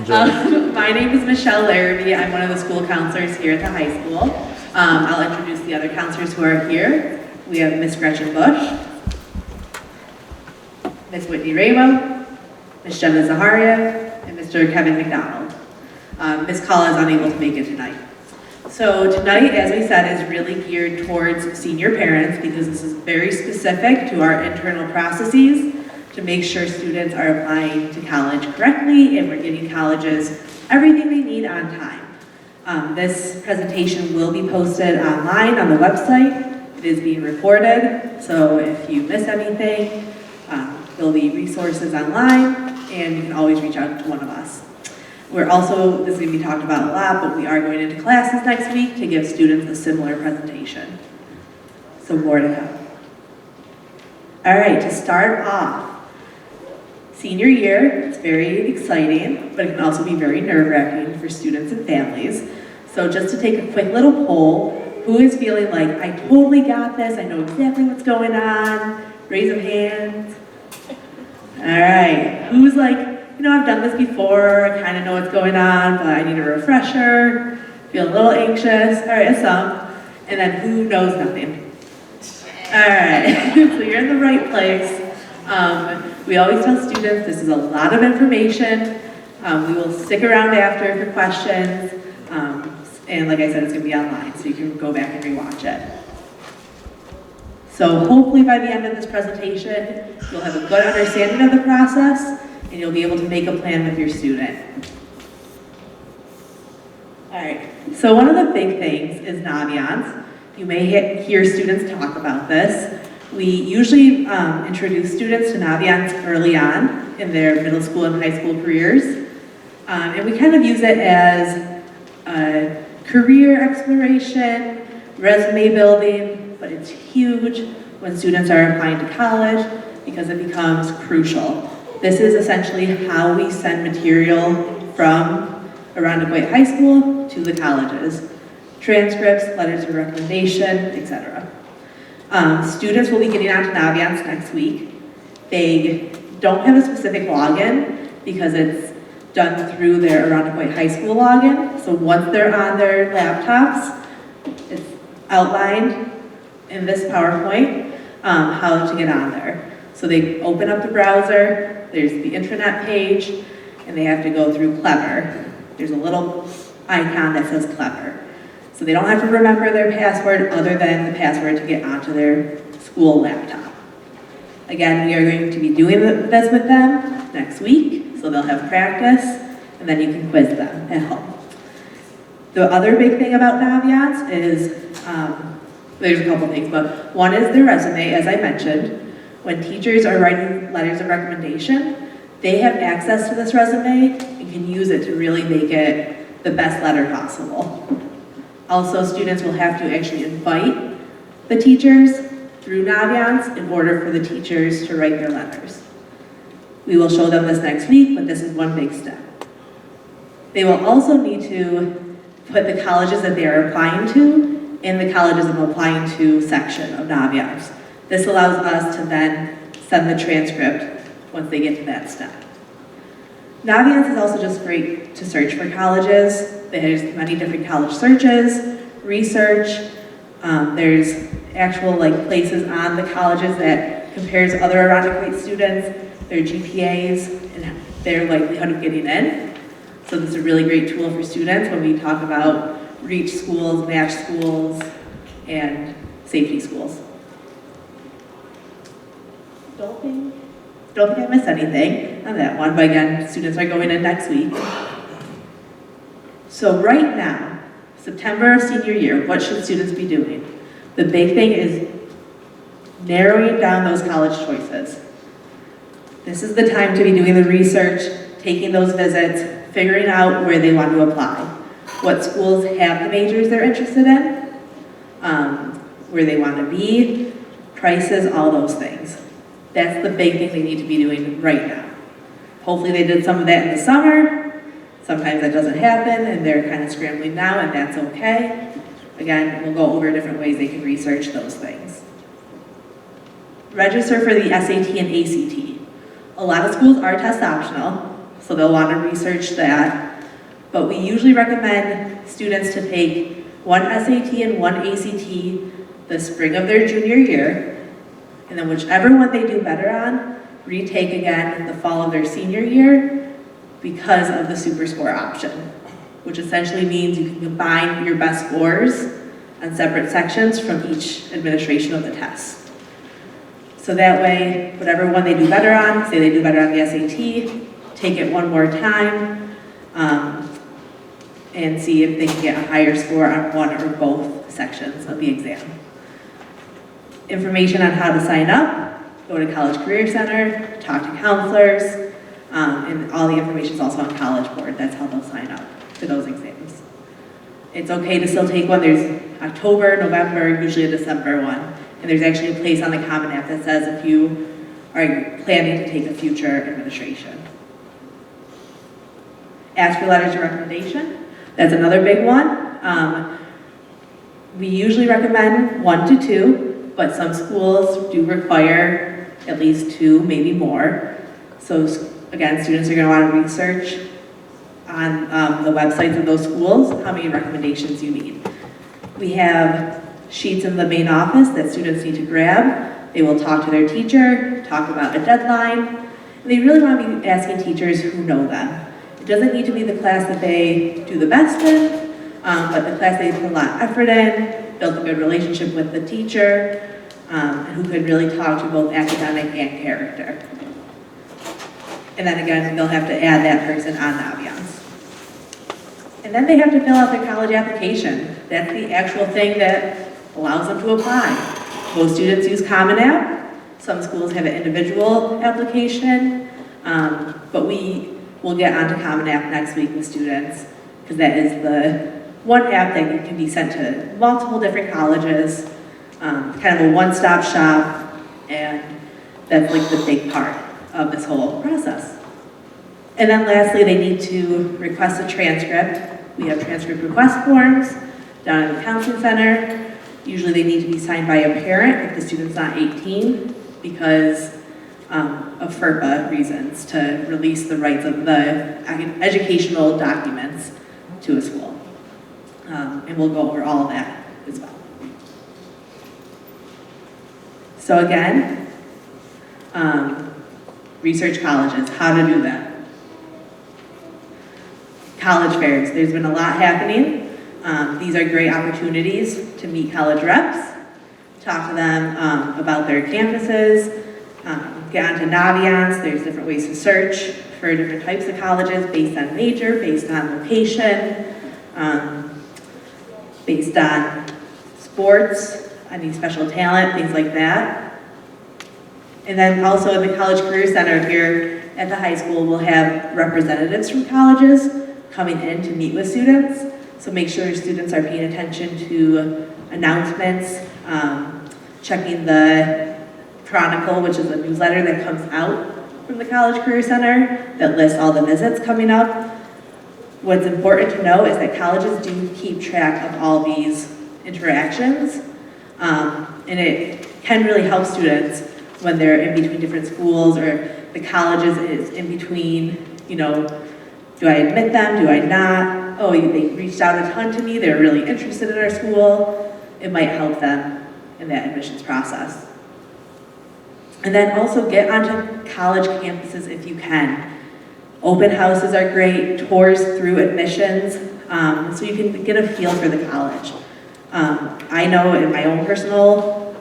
My name is Michelle Larrabee. I'm one of the school counselors here at the high school. I'll introduce the other counselors who are here. We have Miss Gretchen Bush, Miss Whitney Ramo, Miss Jenna Zaharia, and Mr. Kevin McDonald. Miss Calla is unable to make it tonight. So tonight, as we said, is really geared towards senior parents because this is very specific to our internal processes to make sure students are applying to college correctly and we're giving colleges everything they need on time. This presentation will be posted online on the website. It is being recorded, so if you miss anything, there'll be resources online and you can always reach out to one of us. We're also, this is going to be talked about a lot, but we are going into classes next week to give students a similar presentation. So more to come. All right, to start off, senior year, it's very exciting, but it can also be very nerve-wracking for students and families. So just to take a quick little poll, who is feeling like, I totally got this, I know exactly what's going on? Raise of hands. All right, who's like, you know, I've done this before, I kind of know what's going on, but I need a refresher, feel a little anxious. All right, some. And then who knows nothing? All right, so you're in the right place. We always tell students this is a lot of information. We will stick around after for questions. And like I said, it's going to be online, so you can go back and rewatch it. So hopefully by the end of this presentation, you'll have a good understanding of the process and you'll be able to make a plan with your student. All right, so one of the big things is Naviance. You may hear students talk about this. We usually introduce students to Naviance early on in their middle school and high school careers. And we kind of use it as a career exploration, resume building, but it's huge when students are applying to college because it becomes crucial. This is essentially how we send material from Arundecoit High School to the colleges. Transcripts, letters of recommendation, etc. Students will be getting onto Naviance next week. They don't have a specific login because it's done through their Arundecoit High School login. So once they're on their laptops, it's outlined in this PowerPoint how to get on there. So they open up the browser, there's the intranet page, and they have to go through Clever. There's a little icon that says Clever. So they don't have to remember their password other than the password to get onto their school laptop. Again, we are going to be doing this with them next week, so they'll have practice, and then you can quiz them at home. The other big thing about Naviance is, there's a couple things, but one is their resume, as I mentioned. When teachers are writing letters of recommendation, they have access to this resume and can use it to really make it the best letter possible. Also, students will have to actually invite the teachers through Naviance in order for the teachers to write their letters. We will show them this next week, but this is one big step. They will also need to put the colleges that they are applying to in the colleges I'm applying to section of Naviance. This allows us to then send the transcript once they get to that step. Naviance is also just great to search for colleges. There's many different college searches, research. There's actual places on the colleges that compares other Arundecoit students, their GPAs, and their likelihood of getting in. So this is a really great tool for students when we talk about reach schools, match schools, and safety schools. Don't think I missed anything on that one, but again, students are going in next week. So right now, September of senior year, what should students be doing? The big thing is narrowing down those college choices. This is the time to be doing the research, taking those visits, figuring out where they want to apply. What schools have the majors they're interested in, where they want to be, prices, all those things. That's the big thing they need to be doing right now. Hopefully they did some of that in the summer. Sometimes that doesn't happen and they're kind of scrambling now, and that's okay. Again, we'll go over different ways they can research those things. Register for the SAT and ACT. A lot of schools are test optional, so they'll want to research that. But we usually recommend students to take one SAT and one ACT the spring of their junior year, and then whichever one they do better on, retake again the fall of their senior year because of the super score option, which essentially means you can combine your best scores on separate sections from each administration of the test. So that way, whatever one they do better on, say they do better on the SAT, take it one more time, and see if they can get a higher score on one or both sections of the exam. Information on how to sign up, go to College Career Center, talk to counselors, and all the information is also on College Board. That's how they'll sign up to those exams. It's okay to still take one. There's October, November, usually a December one. And there's actually a place on the Common App that says if you are planning to take a future administration. Ask for letters of recommendation. That's another big one. We usually recommend 1 to 2, but some schools do require at least 2, maybe more. So again, students are going to want to research on the websites of those schools how many recommendations you need. We have sheets in the main office that students need to grab. They will talk to their teacher, talk about a deadline, and they really want to be asking teachers who know them. It doesn't need to be the class that they do the best in, but the class they put a lot of effort in, built a good relationship with the teacher, and who could really talk to both academic and character. And then again, they'll have to add that person on Naviance. And then they have to fill out their college application. That's the actual thing that allows them to apply. Most students use Common App. Some schools have an individual application, but we will get onto Common App next week with students, because that is the one app that can be sent to multiple different colleges, kind of a one-stop shop, and that's like the big part of this whole process. And then lastly, they need to request a transcript. We have transcript request forms down at the counseling center. Usually they need to be signed by a parent if the student's not 18, because of FERPA reasons, to release the rights of the educational documents to a school. And we'll go over all of that as well. So again, research colleges, how to do that. College fairs, there's been a lot happening. These are great opportunities to meet college reps, talk to them about their campuses, get onto Naviance. There's different ways to search for different types of colleges based on major, based on location, based on sports, any special talent, things like that. And then also at the College Career Center here at the high school, we'll have representatives from colleges coming in to meet with students. So make sure your students are paying attention to announcements, checking the Chronicle, which is a newsletter that comes out from the College Career Center that lists all the visits coming up. What's important to know is that colleges do keep track of all these interactions, and it can really help students when they're in between different schools, or the colleges is in between, you know, do I admit them, do I not? Oh, they reached out a ton to me, they're really interested in our school. It might help them in that admissions process. And then also get onto college campuses if you can. Open houses are great, tours through admissions, so you can get a feel for the college. I know in my own personal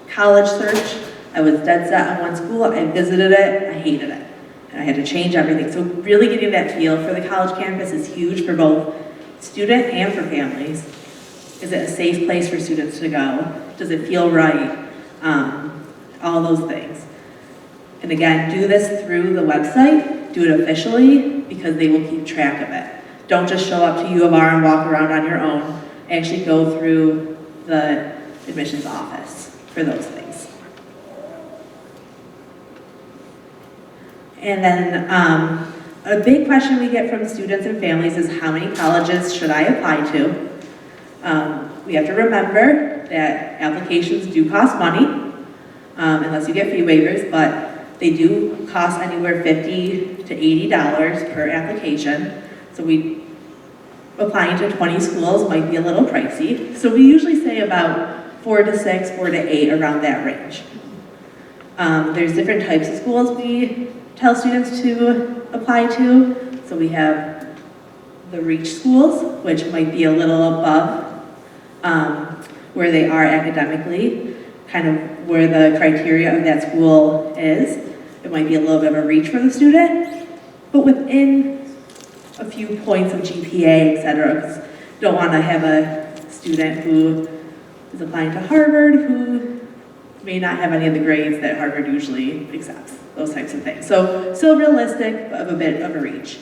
college search, I was dead set on one school, I visited it, I hated it. And I had to change everything. So really getting that feel for the college campus is huge for both student and for families. Is it a safe place for students to go? Does it feel right? All those things. And again, do this through the website, do it officially, because they will keep track of it. Don't just show up to U of R and walk around on your own. Actually go through the admissions office for those things. And then a big question we get from students and families is, how many colleges should I apply to? We have to remember that applications do cost money, unless you get fee waivers, but they do cost anywhere $50 to $80 per application. So applying to 20 schools might be a little pricey. So we usually say about 4 to 6, 4 to 8, around that range. There's different types of schools we tell students to apply to. So we have the reach schools, which might be a little above where they are academically, kind of where the criteria of that school is. It might be a little bit of a reach for the student, but within a few points of GPA, et cetera, because you don't want to have a student who is applying to Harvard who may not have any of the grades that Harvard usually accepts, those types of things. So still realistic, but of a bit of a reach.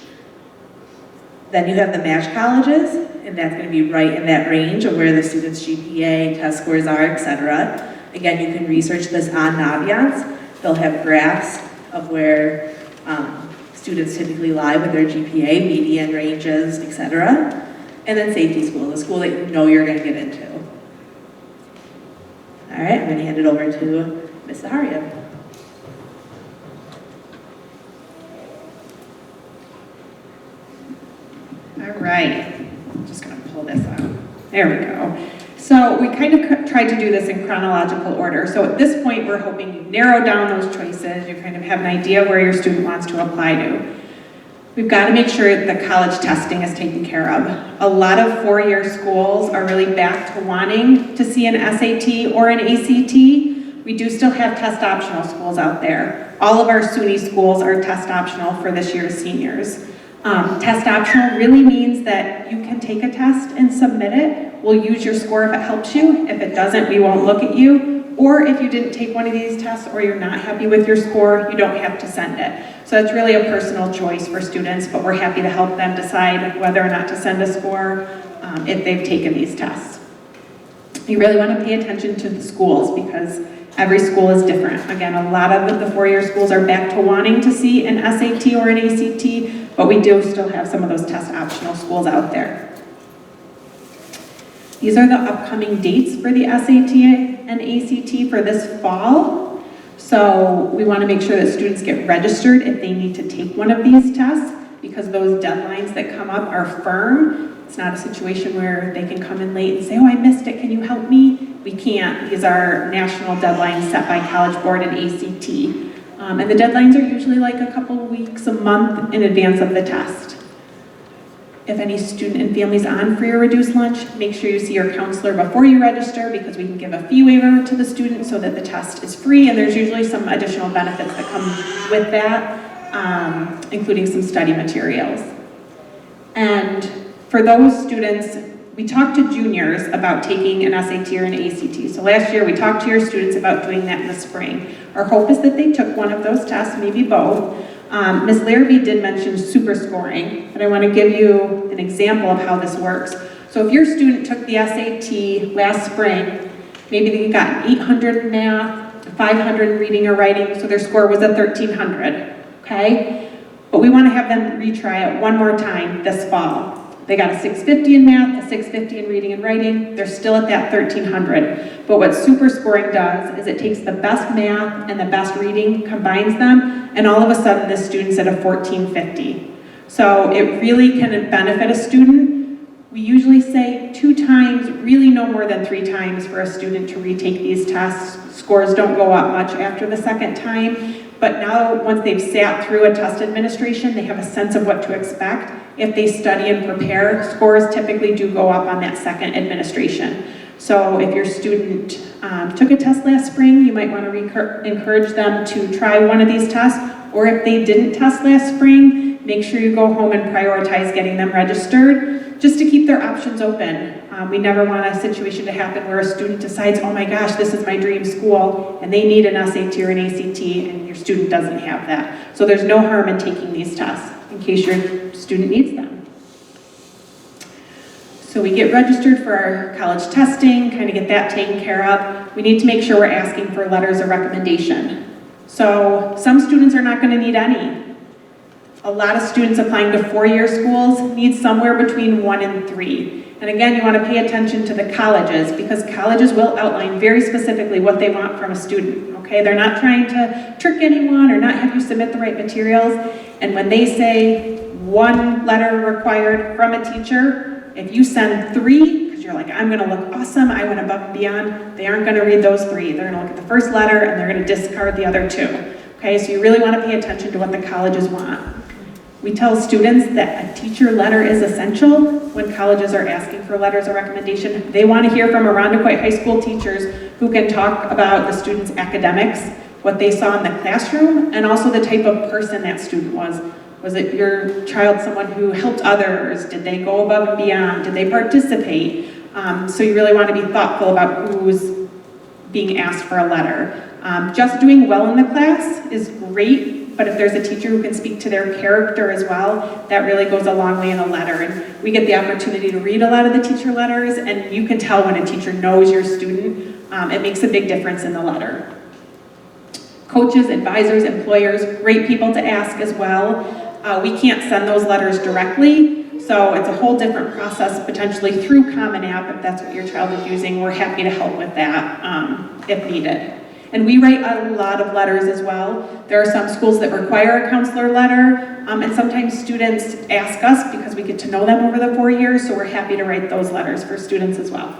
Then you have the match colleges, and that's going to be right in that range of where the student's GPA, test scores are, et cetera. Again, you can research this on Naviance. They'll have graphs of where students typically lie with their GPA, median ranges, et cetera. And then safety schools, a school that you know you're going to get into. All right, I'm going to hand it over to Ms. Zaharia. All right, I'm just going to pull this out. There we go. So we kind of tried to do this in chronological order. So at this point, we're hoping you narrow down those choices. You kind of have an idea of where your student wants to apply to. We've got to make sure the college testing is taken care of. A lot of four-year schools are really back to wanting to see an SAT or an ACT. We do still have test optional schools out there. All of our SUNY schools are test optional for this year's seniors. Test optional really means that you can take a test and submit it. We'll use your score if it helps you. If it doesn't, we won't look at you. Or if you didn't take one of these tests or you're not happy with your score, you don't have to send it. So it's really a personal choice for students, but we're happy to help them decide whether or not to send a score if they've taken these tests. You really want to pay attention to the schools because every school is different. Again, a lot of the four-year schools are back to wanting to see an SAT or an ACT, but we do still have some of those test optional schools out there. These are the upcoming dates for the SAT and ACT for this fall. So we want to make sure that students get registered if they need to take one of these tests because those deadlines that come up are firm. It's not a situation where they can come in late and say, oh, I missed it, can you help me? We can't. These are national deadlines set by College Board and ACT. And the deadlines are usually like a couple of weeks, a month in advance of the test. If any student and families on free or reduced lunch, make sure you see your counselor before you register because we can give a fee waiver to the student so that the test is free, and there's usually some additional benefits that come with that, including some study materials. And for those students, we talked to juniors about taking an SAT or an ACT. So last year we talked to your students about doing that in the spring. Our hope is that they took one of those tests, maybe both. Ms. Larrabee did mention super scoring, but I want to give you an example of how this works. So if your student took the SAT last spring, maybe they got 800 in math, 500 in reading or writing, so their score was a 1300, okay? But we want to have them retry it one more time this fall. They got a 650 in math, a 650 in reading and writing, they're still at that 1300. But what super scoring does is it takes the best math and the best reading, combines them, and all of a sudden this student's at a 1450. So it really can benefit a student. We usually say 2 times, really no more than 3 times for a student to retake these tests. Scores don't go up much after the second time. But now, once they've sat through a test administration, they have a sense of what to expect. If they study and prepare, scores typically do go up on that second administration. So if your student took a test last spring, you might want to encourage them to try one of these tests. Or if they didn't test last spring, make sure you go home and prioritize getting them registered, just to keep their options open. We never want a situation to happen where a student decides, oh my gosh, this is my dream school, and they need an SAT or an ACT, and your student doesn't have that. So there's no harm in taking these tests, in case your student needs them. So we get registered for our college testing, kind of get that taken care of. We need to make sure we're asking for letters of recommendation. So some students are not going to need any. A lot of students applying to 4-year schools need somewhere between 1 and 3. And again, you want to pay attention to the colleges because colleges will outline very specifically what they want from a student, okay? okay? They're not trying to trick anyone or not have you submit the right materials. And when they say 1 letter required from a teacher, if you send 3, because you're like, I'm gonna look awesome, I went above and beyond, they aren't gonna read those 3. They're gonna look at the first letter and they're gonna discard the other 2. Okay, so you really wanna pay attention to what the colleges want. We tell students that a teacher letter is essential when colleges are asking for letters of recommendation. They want to hear from Irondequoit High School teachers who can talk about the student's academics, what they saw in the classroom, and also the type of person that student was. Was it your child someone who helped others? Did they go above and beyond? Did they participate? So you really want to be thoughtful about who's being asked for a letter. Just doing well in the class is great, but if there's a teacher who can speak to their character as well, that really goes a long way in a letter. And we get the opportunity to read a lot of the teacher letters, and you can tell when a teacher knows your student. It makes a big difference in the letter. Coaches, advisors, employers, great people to ask as well. We can't send those letters directly, so it's a whole different process, potentially through Common App, if that's what your child is using. We're happy to help with that if needed. And we write a lot of letters as well. There are some schools that require a counselor letter, and sometimes students ask us because we get to know them over the 4 years, so we're happy to write those letters for students as well.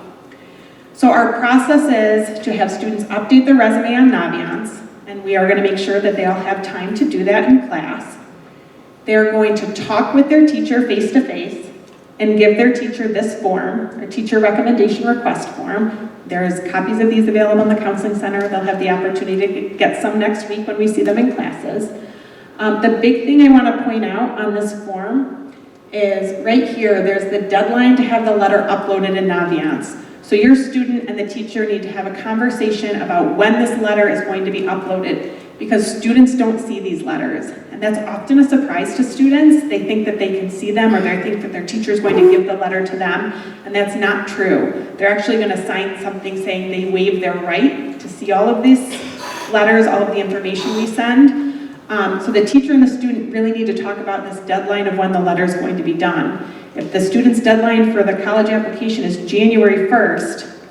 So our process is to have students update their resume on Naviance, and we are going to make sure that they all have time to do that in class. They're going to talk with their teacher face-to-face and give their teacher this form, a teacher recommendation request form. There's copies of these available in the Counseling Center. They'll have the opportunity to get some next week when we see them in classes. The big thing I want to point out on this form is right here, there's the deadline to have the letter uploaded in Naviance. So your student and the teacher need to have a conversation about when this letter is going to be uploaded, because students don't see these letters. And that's often a surprise to students. They think that they can see them, or they think that their teacher is going to give the letter to them, and that's not true. They're actually going to sign something saying they waive their right to see all of these letters, all of the information we send. So the teacher and the student really need to talk about this deadline of when the letter is going to be done. If the student's deadline for the college application is January 1st,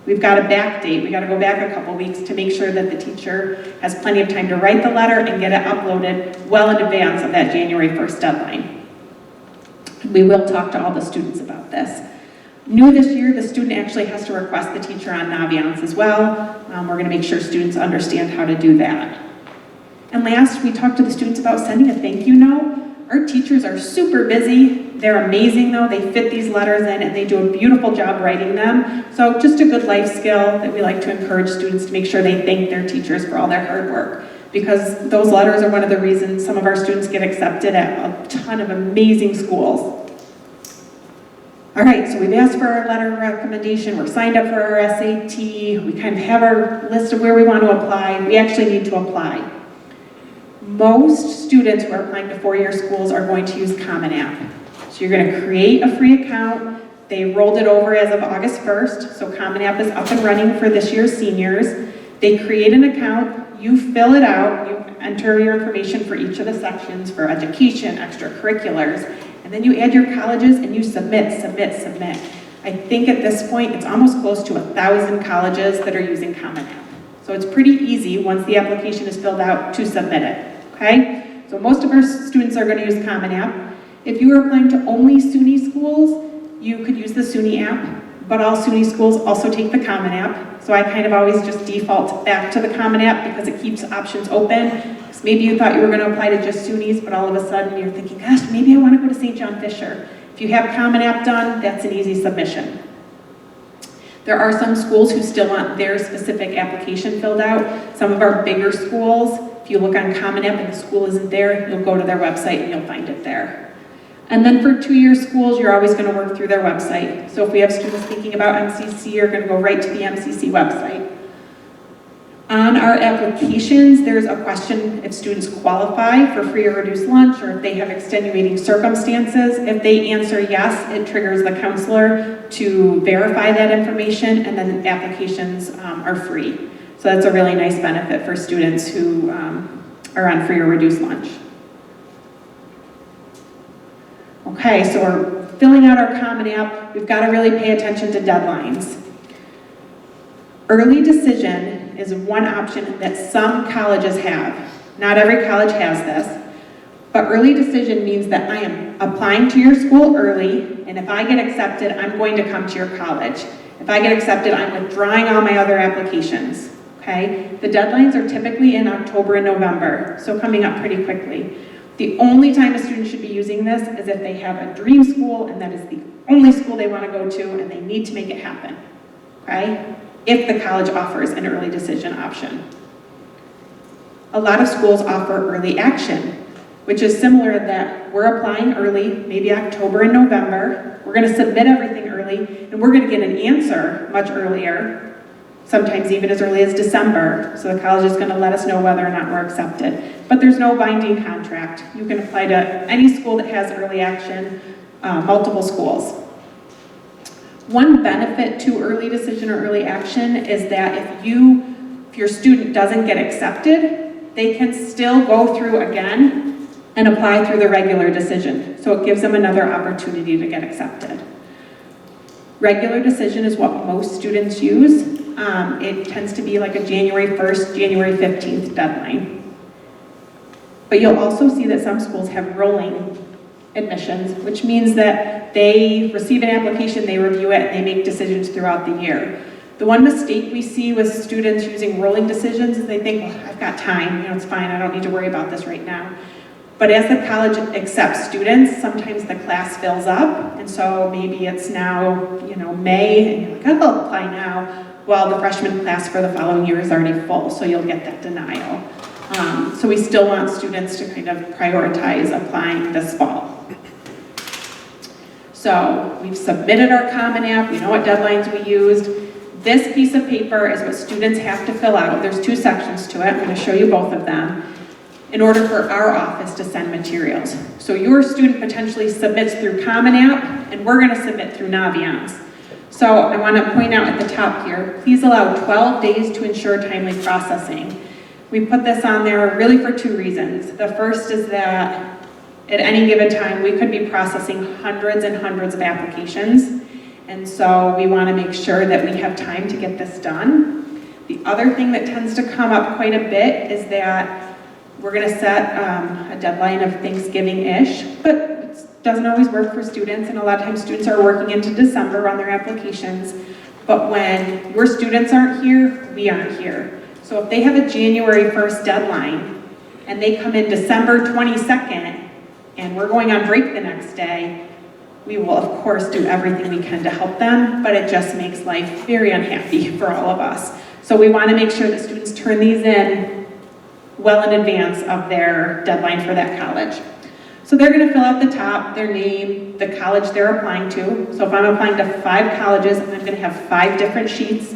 we've got a back date. We've got to go back a couple weeks to make sure that the teacher has plenty of time to write the letter and get it uploaded well in advance of that January 1st deadline. We will talk to all the students about this. New this year, the student actually has to request the teacher on Naviance as well. We're going to make sure students understand how to do that. And last, we talked to the students about sending a thank you note. Our teachers are super busy. They're amazing though. They fit these letters in and they do a beautiful job writing them. So just a good life skill that we like to encourage students to make sure they thank their teachers for all their hard work, because those letters are one of the reasons some of our students get accepted at a ton of amazing schools. All right, so we've asked for our letter of recommendation. We're signed up for our SAT. We kind of have our list of where we want to apply. We actually need to apply. Most students who are applying to four-year schools are going to use Common App. So you're going to create a free account. They rolled it over as of August 1st, so Common App is up and running for this year's seniors. They create an account, you fill it out, you enter your information for each of the sections for education, extracurriculars, and then you add your colleges and you submit. I think at this point it's almost close to 1,000 colleges that are using Common App. So it's pretty easy once the application is filled out to submit it, okay? So most of our students are going to use Common App. If you are applying to only SUNY schools, you could use the SUNY app, but all SUNY schools also take the Common App. So I kind of always just default back to the Common App because it keeps options open. Because maybe you thought you were going to apply to just SUNYs, but all of a sudden you're thinking, gosh, maybe I want to go to St. John Fisher. If you have Common App done, that's an easy submission. There are some schools who still want their specific application filled out. Some of our bigger schools, if you look on Common App and the school isn't there, you'll go to their website and you'll find it there. And then for two-year schools, you're always going to work through their website. So if we have students thinking about MCC, you're going to go right to the MCC website. On our applications, there's a question if students qualify for free or reduced lunch or if they have extenuating circumstances. If they answer yes, it triggers the counselor to verify that information, and then applications are free. So that's a really nice benefit for students who are on free or reduced lunch. Okay, so we're filling out our Common App. We've got to really pay attention to deadlines. Early decision is one option that some colleges have. Not every college has this, but early decision means that I am applying to your school early, and if I get accepted, I'm going to come to your college. If I get accepted, I'm withdrawing all my other applications, okay? The deadlines are typically in October and November, so coming up pretty quickly. The only time a student should be using this is if they have a dream school and that is the only school they want to go to and they need to make it happen, okay? If the college offers an early decision option. A lot of schools offer early action, which is similar in that we're applying early, maybe October and November. We're going to submit everything early, and we're going to get an answer much earlier, sometimes even as early as December. So the college is going to let us know whether or not we're accepted. But there's no binding contract. You can apply to any school that has early action, multiple schools. One benefit to early decision or early action is that if your student doesn't get accepted, they can still go through again and apply through the regular decision. So it gives them another opportunity to get accepted. Regular decision is what most students use. It tends to be like a January 1st, January 15th deadline. But you'll also see that some schools have rolling admissions, which means that they receive an application, they review it, and they make decisions throughout the year. The one mistake we see with students using rolling decisions is they think, well, I've got time, it's fine, I don't need to worry about this right now. But as the college accepts students, sometimes the class fills up, and so maybe it's now, May, and you're like, I'll apply now, while the freshman class for the following year is already full, so you'll get that denial. So we still want students to kind of prioritize applying this fall. So we've submitted our Common App, we know what deadlines we used. This piece of paper is what students have to fill out. There's two sections to it, I'm going to show you both of them, in order for our office to send materials. So your student potentially submits through Common App, and we're going to submit through Naviance. So I want to point out at the top here, please allow 12 days to ensure timely processing. We put this on there really for two reasons. The first is that at any given time, we could be processing hundreds and hundreds of applications. And so we want to make sure that we have time to get this done. The other thing that tends to come up quite a bit is that we're going to set a deadline of Thanksgiving-ish, but it doesn't always work for students, and a lot of times students are working into December on their applications. But when your students aren't here, we aren't here. So if they have a January 1st deadline, and they come in December 22nd, and we're going on break the next day, we will of course do everything we can to help them, but it just makes life very unhappy for all of us. So we want to make sure that students turn these in well in advance of their deadline for that college. So they're going to fill out the top, their name, the college they're applying to. So if I'm applying to 5 colleges, I'm going to have 5 different sheets.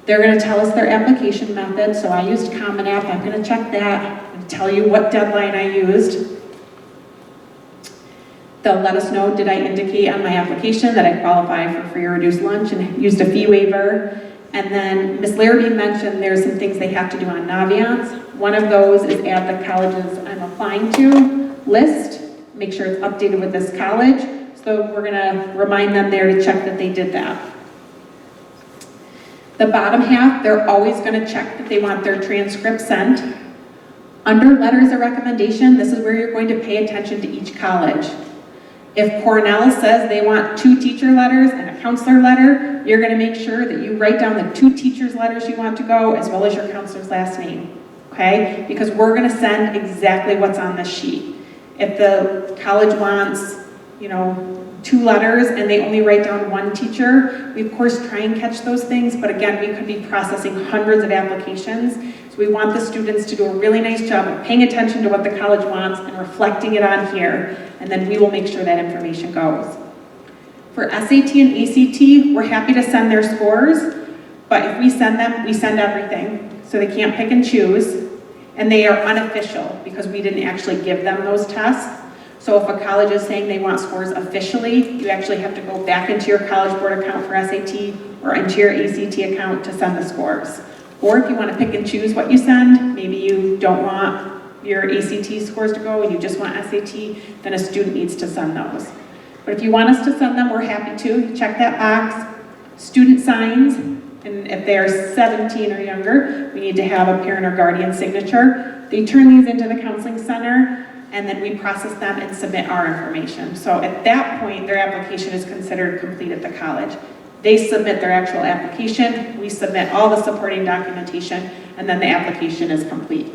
They're going to tell us their application method. So I used Common App, I'm going to check that and tell you what deadline I used. They'll let us know, did I indicate on my application that I qualify for free or reduced lunch and used a fee waiver. And then Ms. Larrabee mentioned there's some things they have to do on Naviance. One of those is add the colleges I'm applying to list, make sure it's updated with this college. So we're gonna remind them there to check that they did that. The bottom half, they're always gonna check that they want their transcript sent. Under letters of recommendation, this is where you're going to pay attention to each college. If Cornell says they want 2 teacher letters and a counselor letter, you're going to make sure that you write down the 2 teachers' letters you want to go, as well as your counselor's last name, okay? Because we're going to send exactly what's on this sheet. If the college wants, 2 letters and they only write down 1 teacher, we of course try and catch those things, but again, we could be processing hundreds of applications. So we want the students to do a really nice job of paying attention to what the college wants and reflecting it on here, and then we will make sure that information goes. For SAT and ACT, we're happy to send their scores, but if we send them, we send everything. So they can't pick and choose, and they are unofficial because we didn't actually give them those tests. So if a college is saying they want scores officially, you actually have to go back into your College Board account for SAT or into your ACT account to send the scores. Or if you want to pick and choose what you send, maybe you don't want your ACT scores to go and you just want SAT, then a student needs to send those. But if you want us to send them, we're happy to. Check that box. Student signs, and And if they are 17 or younger, we need to have a parent or guardian signature. They turn these into the counseling center, and then we process them and submit our information. So at that point, their application is considered complete at the college. They submit their actual application, we submit all the supporting documentation, and then the application is complete.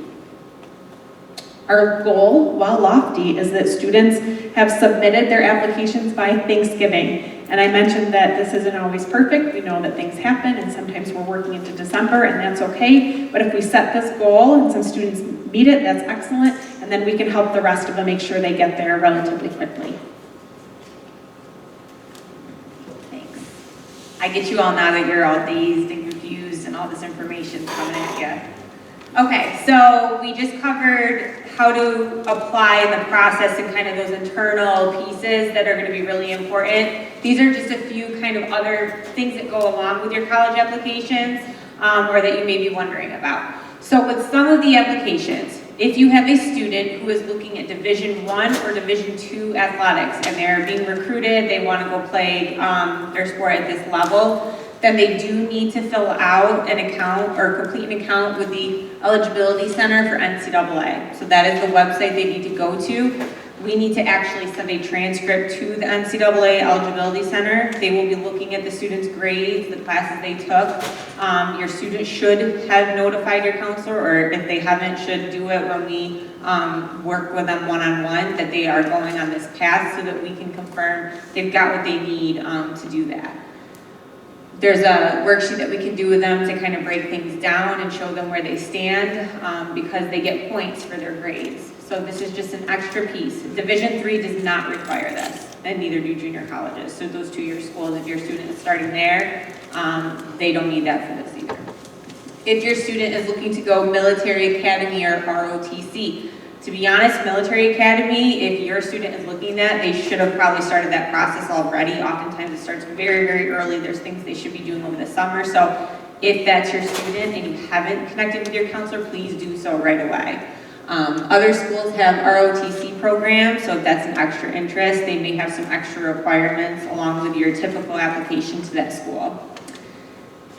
Our goal, while lofty, is that students have submitted their applications by Thanksgiving. And I mentioned that this isn't always perfect. We know that things happen, and sometimes we're working into December, and that's okay. But if we set this goal and some students meet it, that's excellent, and then we can help the rest of them make sure they get there relatively quickly. Thanks. I get you all now that you're all dazed and confused and all this information's coming at you. Okay, so we just covered how to apply the process and kind of those internal pieces that are going to be really important. These are just a few kind of other things that go along with your college applications or that you may be wondering about. So with some of the applications, if you have a student who is looking at Division I or Division II athletics and they're being recruited, they want to go play their sport at this level, then they do need to fill out an account or complete an account with the Eligibility Center for NCAA. So that is the website they need to go to. We need to actually send a transcript to the NCAA Eligibility Center. They will be looking at the students' grades, the classes they took. Your student should have notified your counselor, or if they haven't, should do it when we work with them one-on-one, that they are going on this path so that we can confirm they've got what they need to do that. There's a worksheet that we can do with them to kind of break things down and show them where they stand because they get points for their grades. So this is just an extra piece. Division III does not require this, and neither do junior colleges. So those two-year schools, if your student is starting there, they don't need that for this either. If your student is looking to go military academy or ROTC, to be honest, military academy, if your student is looking at that, they should have probably started that process already. Oftentimes it starts very, very early. There's things they should be doing over the summer. So if that's your student and you haven't connected with your counselor, please do so right away. Other schools have ROTC programs, so if that's an extra interest, they may have some extra requirements along with your typical application to that school.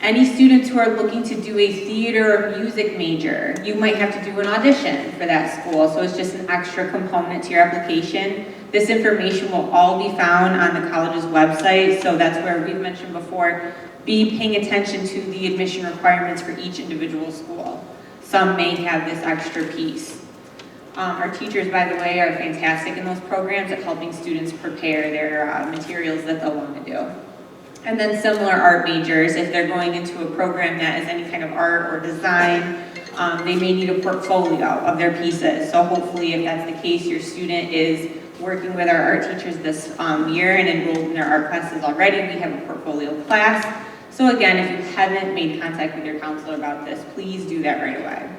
Any students who are looking to do a theater or music major, you might have to do an audition for that school, so it's just an extra component to your application. This information will all be found on the college's website, so that's where we've mentioned before, be paying attention to the admission requirements for each individual school. Some may have this extra piece. Our teachers, by the way, are fantastic in those programs at helping students prepare their materials that they'll want to do. And then similar art majors, if they're going into a program that is any kind of art or design, they may need a portfolio of their pieces. So hopefully, if that's the case, your student is working with our art teachers this year and enrolled in their art classes already. We have a portfolio class. So again, if you haven't made contact with your counselor about this, please do that right away.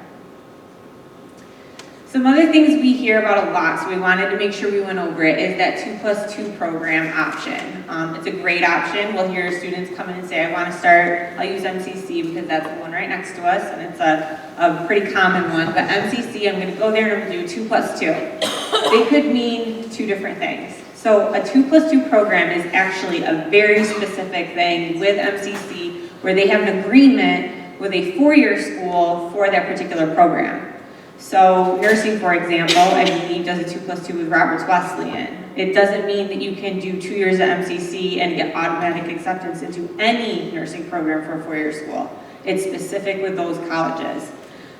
Some other things we hear about a lot, so we wanted to make sure we went over it, is that 2+2 program option. It's a great option. We'll hear students come in and say, I want to start, I'll use MCC because that's the one right next to us, and it's a pretty common one, but MCC, I'm going to go there and I'm going to do 2+2. They could mean two different things. So a 2+2 program is actually a very specific thing with MCC where they have an agreement with a four-year school for that particular program. So nursing, for example, I believe does a 2+2 with Roberts Wesleyan. It doesn't mean that you can do 2 years at MCC and get automatic acceptance into any nursing program for a four-year school. It's specific with those colleges.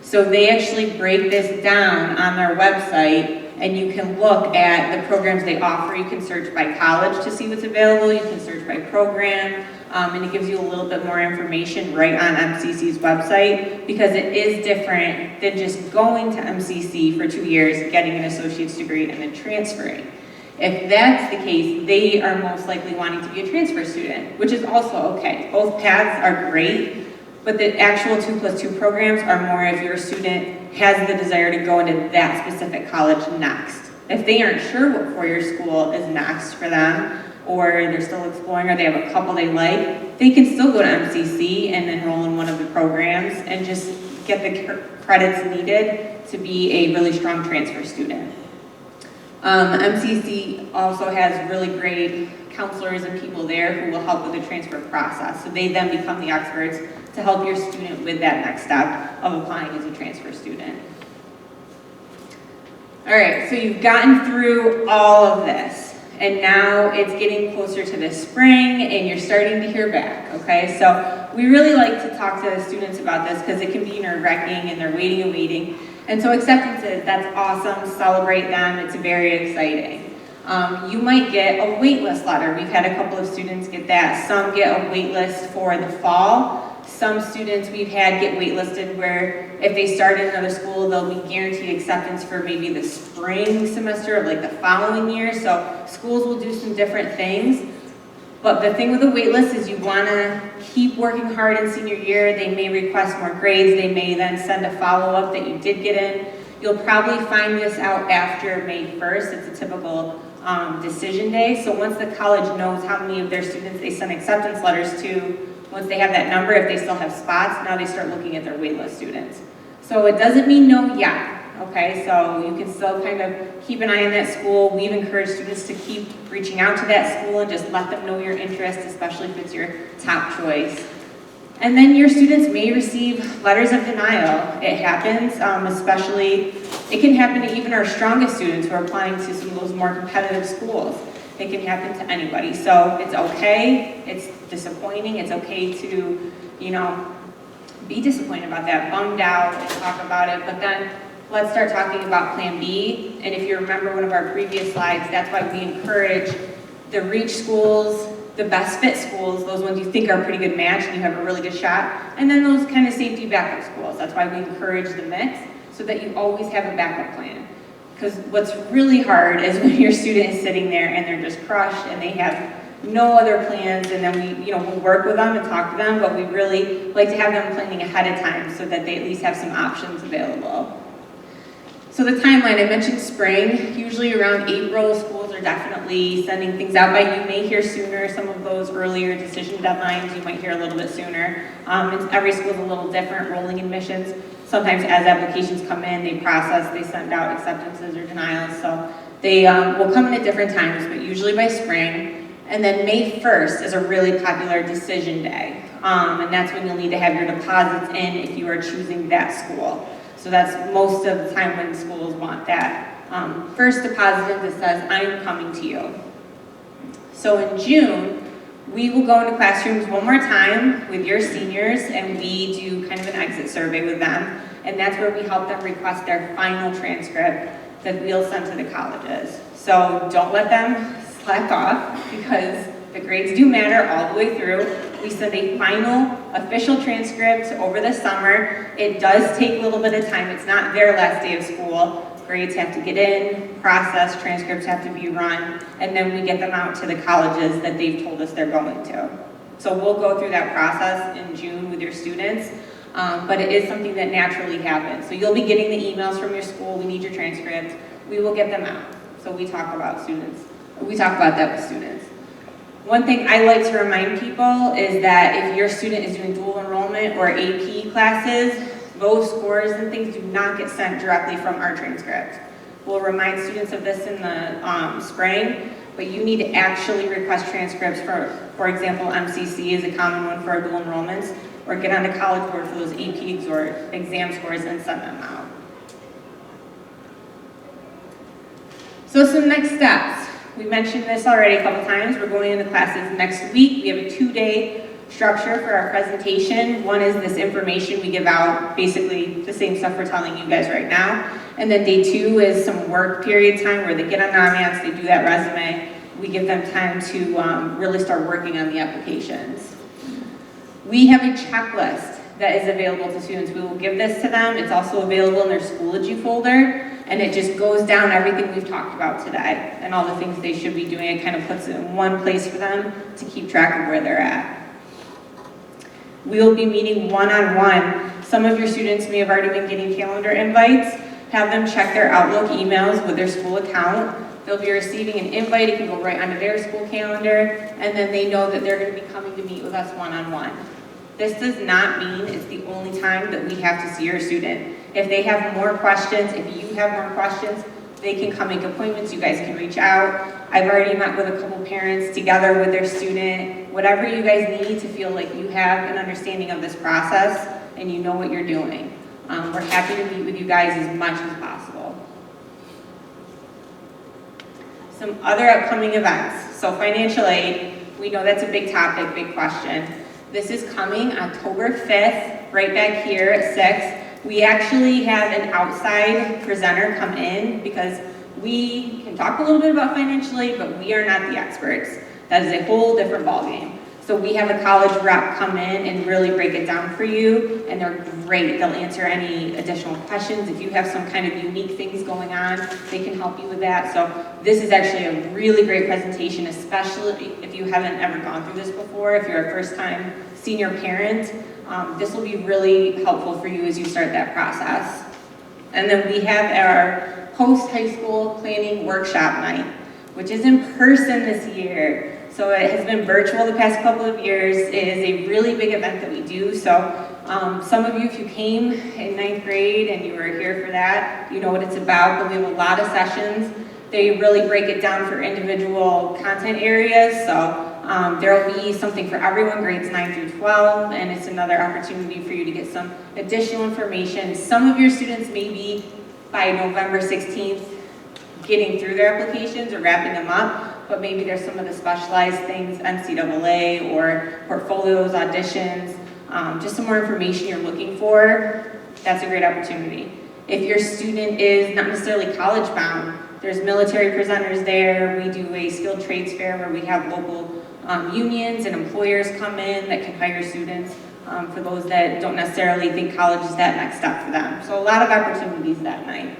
So they actually break this down on their website, and you can look at the programs they offer. You can search by college to see what's available. You can search by program, and it gives you a little bit more information right on MCC's website, because it is different than just going to MCC for 2 years, getting an associate's degree, and then transferring. If that's the case, they are most likely wanting to be a transfer student, which is also okay. Both paths are great, but the actual 2+2 programs are more if your student has the desire to go into that specific college next. If they aren't sure what four-year school is next for them, or they're still exploring, or they have a couple they like, they can still go to MCC and enroll in one of the programs and just get the credits needed to be a really strong transfer student. MCC also has really great counselors and people there who will help with the transfer process. So they then become the experts to help your student with that next step of applying as a transfer student. All right, so you've gotten through all of this, and now it's getting closer to the spring and you're starting to hear back, okay? So we really like to talk to students about this because it can be nerve-wracking and they're waiting and waiting. And so acceptances, that's awesome, celebrate them, it's very exciting. You might get a wait list letter. We've had a couple of students get that. Some get a wait list for the fall. Some students we've had get waitlisted where if they start in another school, they'll be guaranteed acceptance for maybe the spring semester of like the following year. So schools will do some different things. But the thing with the wait list is you want to keep working hard in senior year. They may request more grades. They may then send a follow-up that you did get in. You'll probably find this out after May 1st. It's a typical decision day. So once the college knows how many of their students they send acceptance letters to, once they have that number, if they still have spots, now they start looking at their waitlist students. So it doesn't mean no yet, okay? So you can still kind of keep an eye on that school. We've encouraged students to keep reaching out to that school and just let them know your interest, especially if it's your top choice. And then your students may receive letters of denial. It happens, especially, it can happen to even our strongest students who are applying to some of those more competitive schools. It can happen to anybody. So it's okay, it's disappointing, it's okay to, you know, be disappointed about that, bummed out, and talk about it, but then let's start talking about Plan B. And if you remember one of our previous slides, that's why we encourage the reach schools, the best fit schools, those ones you think are a pretty good match and you have a really good shot, and then those kind of safety backup schools. That's why we encourage the mix, so that you always have a backup plan. Because what's really hard is when your student is sitting there and they're just crushed and they have no other plans, and then we'll work with them and talk to them, but we really like to have them planning ahead of time so that they at least have some options available. So the timeline, I mentioned spring, usually around April, schools are definitely sending things out by. You may hear sooner, some of those earlier decision deadlines, you might hear a little bit sooner. Every school's a little different, rolling admissions. Sometimes as applications come in, they process, they send out acceptances or denials, so they will come in at different times, but usually by spring. And then May 1st is a really popular decision day, and that's when you'll need to have your deposits in if you are choosing that school. So that's most of the time when schools want that first deposit that says, I'm coming to you. So in June, we will go into classrooms one more time with your seniors, and we do kind of an exit survey with them, and that's where we help them request their final transcript that we'll send to the colleges. So don't let them slack off, because the grades do matter all the way through. We send a final official transcript over the summer. It does take a little bit of time. It's not their last day of school. Grades have to get in, processed, transcripts have to be run, and then we get them out to the colleges that they've told us they're going to. So we'll go through that process in June with your students, but it is something that naturally happens. So you'll be getting the emails from your school, we need your transcripts, we will get them out. So we talk about that with students. One thing I like to remind people is that if your student is doing dual enrollment or AP classes, those scores and things do not get sent directly from our transcript. We'll remind students of this in the spring, but you need to actually request transcripts for example, MCC is a common one for our dual enrollments, or get on the College Board for those AP or exam scores and send them out. So some next steps. We mentioned this already a couple times. We're going into classes next week. We have a 2-day structure for our presentation. One is this information we give out, basically the same stuff we're telling you guys right now. And then day 2 is some work period time where they get on Naviance, they do that resume. We give them time to really start working on the applications. We have a checklist that is available to students. We will give this to them. It's also available in their Schoology folder. And it just goes down everything we've talked about today and all the things they should be doing. It kind of puts it in one place for them to keep track of where they're at. We will be meeting one-on-one. Some of your students may have already been getting calendar invites. Have them check their Outlook emails with their school account. They'll be receiving an invite. It can go right onto their school calendar, and then they know that they're going to be coming to meet with us one-on-one. This does not mean it's the only time that we have to see your student. If they have more questions, if you have more questions, They can come make appointments, you guys can reach out. I've already met with a couple parents together with their student. Whatever you guys need to feel like you have an understanding of this process and you know what you're doing. We're happy to meet with you guys as much as possible. Some other upcoming events. So financial aid, we know that's a big topic, big question. This is coming October 5th, right back here at 6. We actually have an outside presenter come in because we can talk a little bit about financial aid, but we are not the experts. That is a whole different ballgame. So we have a college rep come in and really break it down for you, and they're great. They'll answer any additional questions. If you have some kind of unique things going on, they can help you with that. So this is actually a really great presentation, especially if you haven't ever gone through this before. If you're a first-time senior parent, this will be really helpful for you as you start that process. And then we have our post-high school planning workshop night, which is in person this year. So it has been virtual the past couple of years. It is a really big event that we do. So some of you, if you came in 9th grade and you were here for that, you know what it's about, but we have a lot of sessions. They really break it down for individual content areas. So there will be something for everyone, grades 9 through 12, and it's another opportunity for you to get some additional information. Some of your students may be, by November 16th, getting through their applications or wrapping them up, but maybe there's some of the specialized things, NCAA or portfolios, auditions, just some more information you're looking for. That's a great opportunity. If your student is not necessarily college bound, there's military presenters there. We do a skilled trades fair where we have local unions and employers come in that can hire students for those that don't necessarily think college is that next step for them. So a lot of opportunities that night.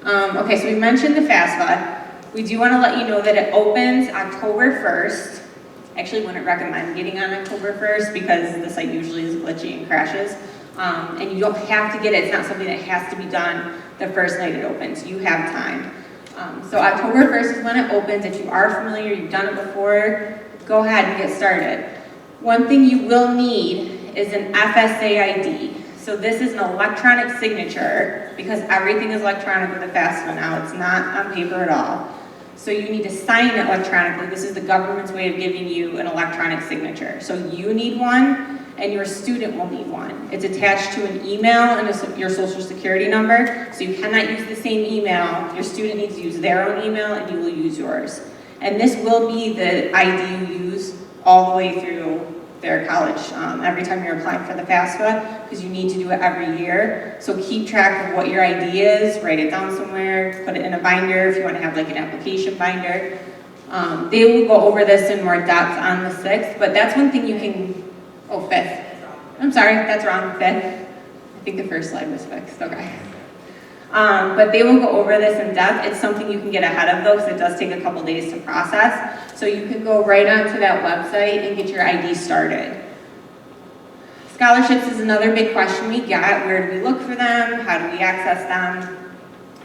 Okay, so we mentioned the FAFSA. We do want to let you know that it opens October 1st. Actually, wouldn't recommend getting on October 1st because the site usually is glitchy and crashes. And you don't have to get it. It's not something that has to be done the first night it opens. You have time. So October 1st is when it opens. If you are familiar, you've done it before, go ahead and get started. One thing you will need is an FSA ID. So this is an electronic signature because everything is electronic with the FAFSA now. It's not on paper at all. So you need to sign it electronically. This is the government's way of giving you an electronic signature. So you need one and your student will need one. It's attached to an email and your social security number. So you cannot use the same email. Your student needs to use their own email and you will use yours. And this will be the ID you use all the way through their college, every time you're applying for the FAFSA, because you need to do it every year. So keep track of what your ID is, write it down somewhere, put it in a binder if you want to have like an application binder. They will go over this in more depth on the 6th, but that's one thing you can, 5th. I'm sorry, that's wrong, 5th. I think the first slide was fixed, okay. But they will go over this in depth. It's something you can get ahead of though, because it does take a couple days to process. So you can go right onto that website and get your ID started. Scholarships is another big question we get. Where do we look for them? How do we access them?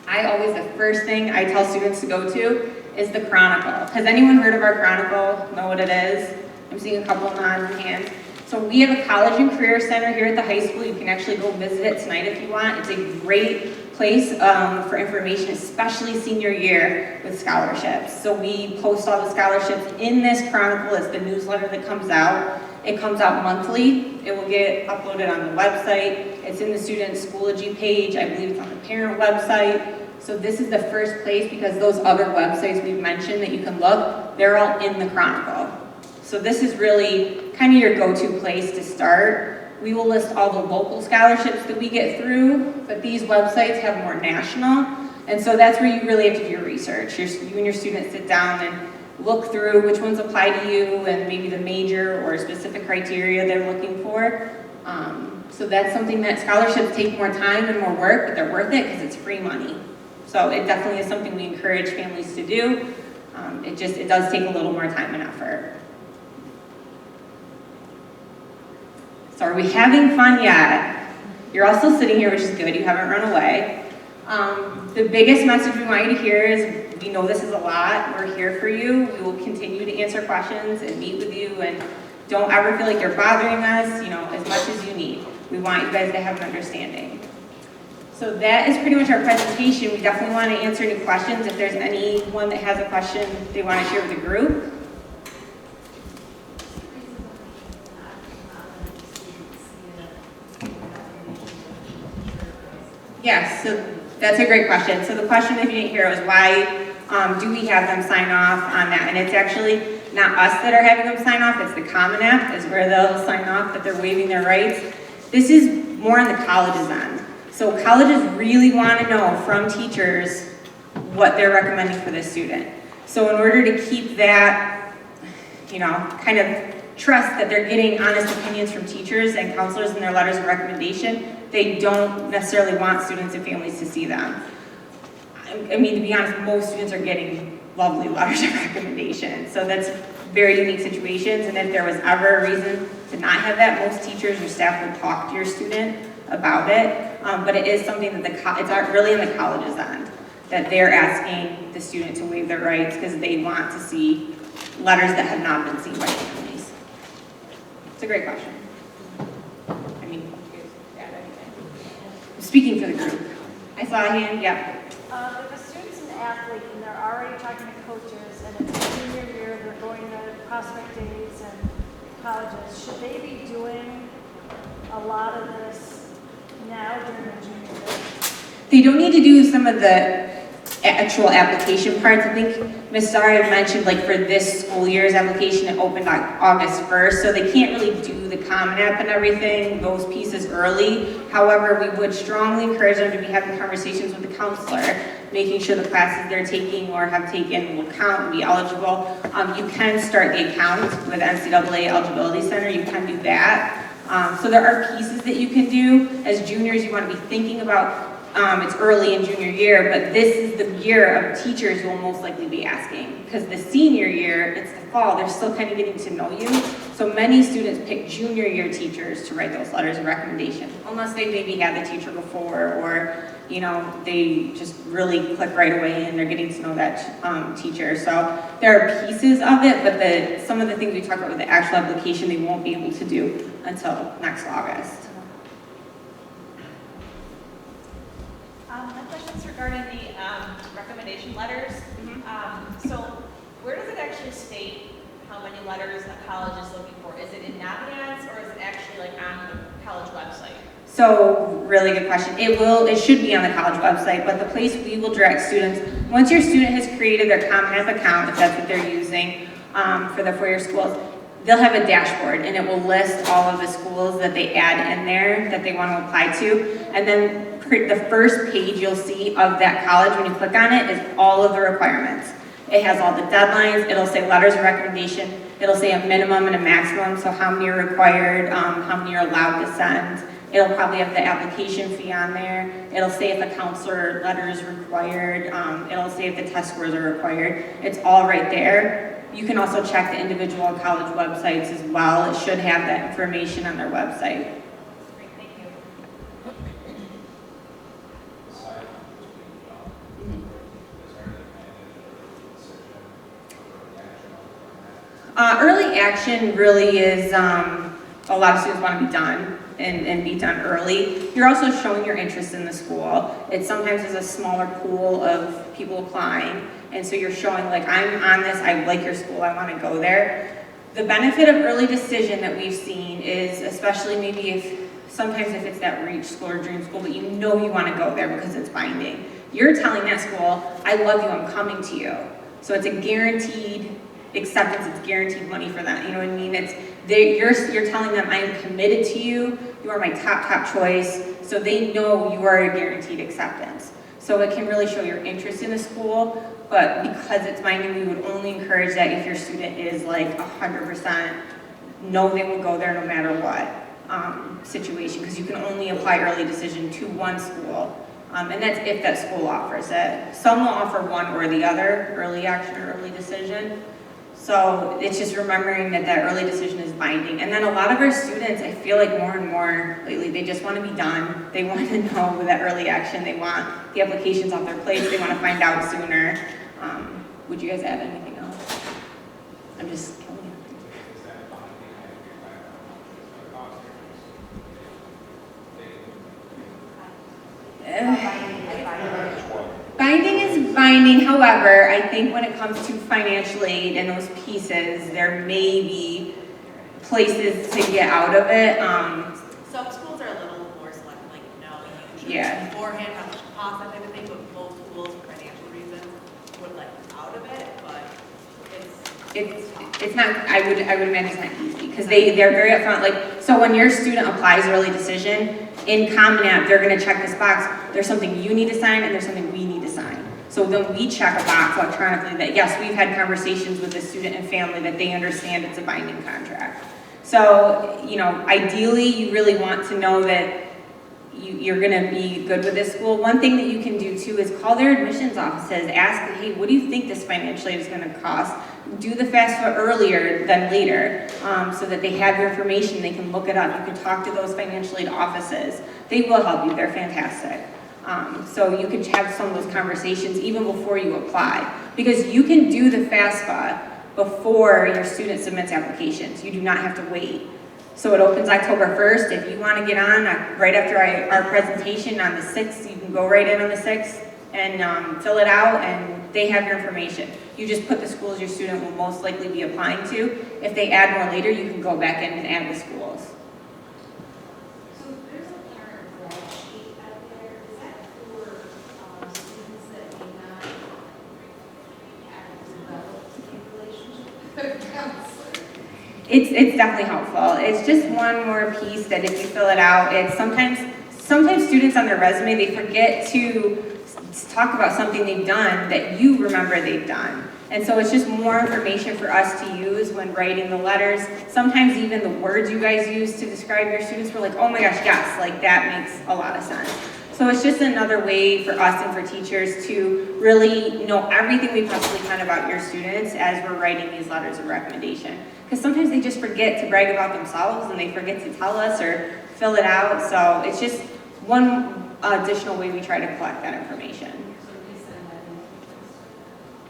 The first thing I tell students to go to is the Chronicle. Has anyone heard of our Chronicle? Know what it is? I'm seeing a couple of nods and hands. So we have a college and career center here at the high school. You can actually go visit it tonight if you want. It's a great place for information, especially senior year with scholarships. So we post all the scholarships in this Chronicle. It's the newsletter that comes out. It comes out monthly. It will get uploaded on the website. It's in the student Schoology page. I believe it's on the parent website. So this is the first place because those other websites we've mentioned that you can look, they're all in the Chronicle. So this is really kind of your go-to place to start. We will list all the local scholarships that we get through, but these websites have more national. And so that's where you really have to do your research. You and your students sit down and look through which ones apply to you and maybe the major or specific criteria they're looking for. So that's something that scholarships take more time and more work, but they're worth it because it's free money. So it definitely is something we encourage families to do. It does take a little more time and effort. So are we having fun yet? You're all still sitting here, which is good. You haven't run away. The biggest message we want you to hear is we know this is a lot. We're here for you. We will continue to answer questions and meet with you. And don't ever feel like you're bothering us, as much as you need. We want you guys to have an understanding. So that is pretty much our presentation. We definitely want to answer any questions. If there's anyone that has a question they want to share with the group. Yes, so that's a great question. So the question, if you didn't hear, was why do we have them sign off on that? And it's actually not us that are having them sign off, it's the Common App is where they'll sign off that they're waiving their rights. This is more on the college's end. So colleges really want to know from teachers what they're recommending for this student. So in order to keep that, kind of trust that they're getting honest opinions from teachers and counselors in their letters of recommendation, they don't necessarily want students and families to see them. I mean, to be honest, most students are getting lovely letters of recommendation. So that's very unique situations. And if there was ever a reason to not have that, most teachers or staff would talk to your student about it. But it is something that it's really in the college's end, that they're asking the student to waive their rights because they want to see letters that have not been seen by families. It's a great question. I mean, you guys add anything? I'm speaking for the group. I saw a hand, yeah. If a student's an athlete and they're already talking to coaches and it's senior year, they're going to prospect days and colleges, should they be doing a lot of this now during the junior year? They don't need to do some of the actual application parts. I think Ms. Zara had mentioned, like, for this school year's application, it opened on August 1st, so they can't really do the Common App and everything, those pieces early. However, we would strongly encourage them to be having conversations with the counselor, making sure the classes they're taking or have taken will count and be eligible. You can start the account with NCAA Eligibility Center, you can do that. So there are pieces that you can do. As juniors, you want to be thinking about, it's early in junior year, but this is the year of teachers who will most likely be asking. Because the senior year, it's the fall, they're still kind of getting to know you. So many students pick junior year teachers to write those letters of recommendation, unless they maybe had the teacher before, or they just really click right away and they're getting to know that teacher. So there are pieces of it, but some of the things we talk about with the actual application, they won't be able to do until next August. My question's regarding the recommendation letters. So where does it actually state how many letters a college is looking for? Is it in Naviance or is it actually like on the college website? So, really good question. It should be on the college website, but the place we will direct students, once your student has created their Common App account, if that's what they're using for the four-year schools, they'll have a dashboard and it will list all of the schools that they add in there that they want to apply to. And then the first page you'll see of that college, when you click on it, is all of the requirements. It has all the deadlines, it'll say letters of recommendation, it'll say a minimum and a maximum, so how many are required, how many are allowed to send. It'll probably have the application fee on there. It'll say if a counselor letter is required. It'll say if the test scores are required. It's all right there. You can also check the individual college websites as well. It should have that information on their website. Great, thank you. Early action really is, a lot of students want to be done and be done early. You're also showing your interest in the school. It sometimes is a smaller pool of people applying, and so you're showing, like, I'm on this, I like your school, I want to go there. The benefit of early decision that we've seen is, especially maybe sometimes if it's that reach school or dream school, but you know you want to go there because it's binding. You're telling that school, I love you, I'm coming to you. So it's a guaranteed acceptance, it's guaranteed money for them, you know what I mean? You're telling them, I am committed to you, you are my top choice, so they know you are a guaranteed acceptance. So it can really show your interest in the school, but because it's binding, we would only encourage that if your student is like 100%, know they will go there no matter what situation, because you can only apply early decision to one school, and that's if that school offers it. Some will offer one or the other, early action or early decision. So it's just remembering that early decision is binding. And then a lot of our students, I feel like more and more lately, they just want to be done. They want to know with that early action. They want the applications off their plates. They want to find out sooner. Would you guys add anything else? I'm just killing you. Binding is binding, however, I think when it comes to financial aid and those pieces, there may be places to get out of it. Some schools are a little more selective, like, no, you should Yeah. beforehand have to cost that type of thing, but most schools, for financial reasons, would let out of it, but It's not, I would imagine it's not easy, because they're very upfront, like, so when your student applies early decision, in Common App, they're gonna check this box, there's something you need to sign, and there's something we need to sign. So then we check a box electronically that, yes, we've had conversations with the student and family that they understand it's a binding contract. So, you know, ideally, you really want to know that you're gonna be good with this school. One thing that you can do too is call their admissions offices, ask, hey, what do you think this financial aid is gonna cost? Do the FAFSA earlier than later, so that they have your information, they can look it up. You can talk to those financial aid offices. They will help you, they're fantastic. So you can have some of those conversations even before you apply. Because you can do the FAFSA before your student submits applications. You do not have to wait. So it opens October 1st. If you want to get on right after our presentation on the 6th, you can go right in on the 6th and fill it out, and they have your information. You just put the schools your student will most likely be applying to. If they add more later, you can go back in and add the schools. So there's a parent reg sheet out there, is that for students that may not have developed a relationship with a counselor? It's definitely helpful. It's just one more piece that if you fill it out, it's sometimes students on their resume, they forget to talk about something they've done that you remember they've done. And so it's just more information for us to use when writing the letters. Sometimes even the words you guys use to describe your students, we're like, oh my gosh, yes, like that makes a lot of sense. So it's just another way for us and for teachers to really know everything we possibly can about your students as we're writing these letters of recommendation. Because sometimes they just forget to brag about themselves and they forget to tell us or fill it out. So it's just one additional way we try to collect that information. So we send that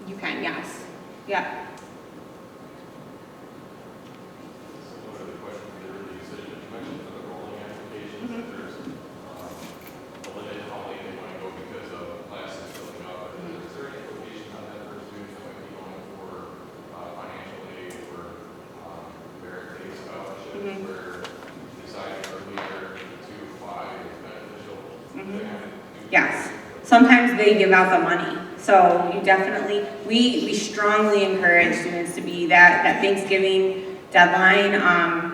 in. You can, yes. Yeah. So one of the questions there, you said, you mentioned for the rolling applications, that there's a limit how late they want to go because of classes filling up. Is there any implication on that for students that might be going for financial aid or merit pay scholarships where deciding earlier to apply is beneficial? Yes. Sometimes they give out the money. So you definitely, we strongly encourage students to be that Thanksgiving deadline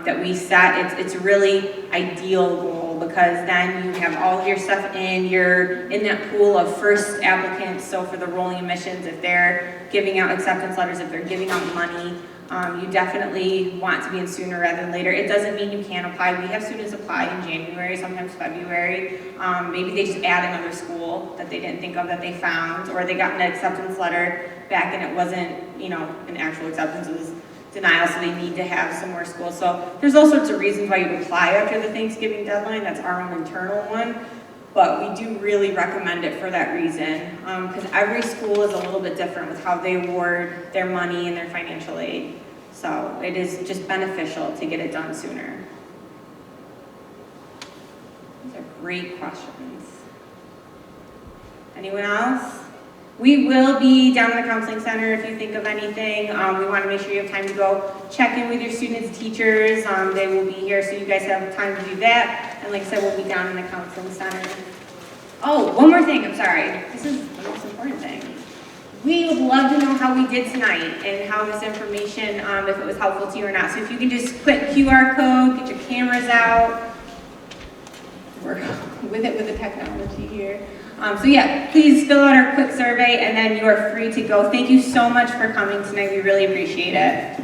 that we set. It's a really ideal goal because then you have all of your stuff in, you're in that pool of first applicants. So for the rolling admissions, if they're giving out acceptance letters, if they're giving out money, you definitely want to be in sooner rather than later. It doesn't mean you can't apply. We have students apply in January, sometimes February. Maybe they just add another school that they didn't think of that they found, or they got an acceptance letter back and it wasn't, you know, an actual acceptance, it was denial, so they need to have some more schools. So there's all sorts of reasons why you apply after the Thanksgiving deadline. That's our own internal one. But we do really recommend it for that reason, because every school is a little bit different with how they award their money and their financial aid. So it is just beneficial to get it done sooner. These are great questions. Anyone else? We will be down in the counseling center if you think of anything. We want to make sure you have time to go check in with your students, teachers. They will be here, so you guys have time to do that. And like I said, we'll be down in the counseling center. Oh, one more thing, I'm sorry. This is the most important thing. We would love to know how we did tonight and how this information, if it was helpful to you or not. So if you can just click QR code, get your cameras out. We're with it with the technology here. So yeah, please fill out our quick survey and then you are free to go. Thank you so much for coming tonight. We really appreciate it.